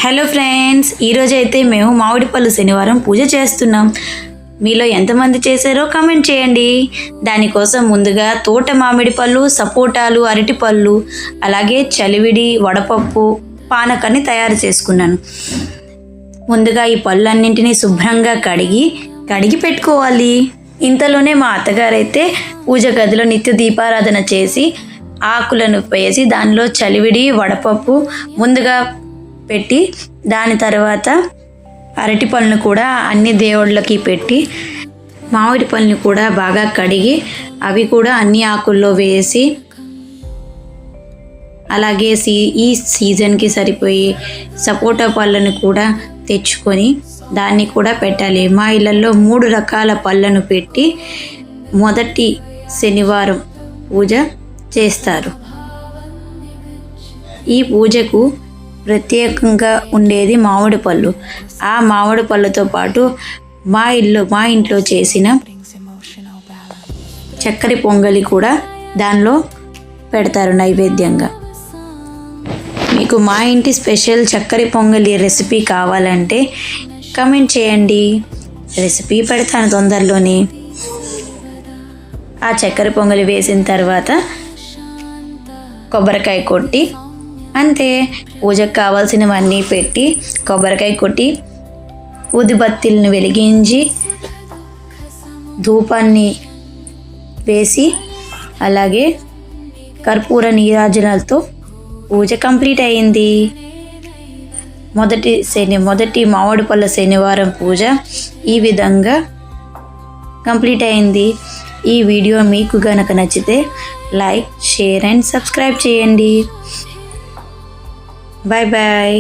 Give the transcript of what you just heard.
Hello friends, ఈరోజు అయితే మేము మామిడిపళ్ళు శనివారం పూజ చేస్తున్నాం. మీలో ఎంతమంది చేశారో కామెంట్ చేయండి. దానికోసం ముందుగా తోట మామిడి పళ్ళు, సపోటాలు, అరటిపళ్ళు, అలాగే చలివిడి, వడపప్పు, పానకాన్ని తయారు చేసుకున్నాను. ముందుగా ఈ పళ్ళన్నింటినీ శుభ్రంగా కడిగి పెట్టుకోవాలి. ఇంతలోనే మా అత్తగారైతే పూజ గదిలో నిత్య దీపారాధన చేసి ఆకులను వేసి దానిలో చలివిడి, వడపప్పు ముందుగా పెట్టి దాని తర్వాత అరటి పళ్ళను కూడా అన్ని దేవుళ్ళకి పెట్టి మామిడి పళ్ళని కూడా బాగా కడిగి అవి కూడా అన్ని ఆకుల్లో వేసి అలాగే ఈ సీజన్కి సరిపోయి సపోటా పళ్ళను కూడా తెచ్చుకొని దాన్ని కూడా పెట్టాలి. మా ఇళ్ళల్లో 3 రకాల పళ్ళను పెట్టి మొదటి శనివారం పూజ చేస్తారు. ఈ పూజకు ప్రత్యేకంగా ఉండేది మామిడి పళ్ళు. ఆ మామిడి పళ్ళతో పాటు మా ఇంట్లో చేసిన చక్కెర పొంగలి కూడా దానిలో పెడతారు నైవేద్యంగా. మీకు మా ఇంటి స్పెషల్ చక్కెర పొంగలి రెసిపీ కావాలంటే కమెంట్ చేయండి, రెసిపీ పెడతాను తొందరలోనే. ఆ చక్కెర పొంగలి వేసిన తర్వాత కొబ్బరికాయ కొట్టి అంతే, పూజకు కావాల్సినవన్నీ పెట్టి కొబ్బరికాయ కొట్టి ఊదిబత్తీలను వెలిగించి ధూపాన్ని వేసి అలాగే కర్పూర నీరాజనాలతో పూజ కంప్లీట్ అయింది. మొదటి మామిడి పళ్ళ శనివారం పూజ ఈ విధంగా కంప్లీట్ అయింది. ఈ వీడియో మీకు గనక నచ్చితే లైక్, షేర్ అండ్ సబ్స్క్రైబ్ చేయండి. Bye bye.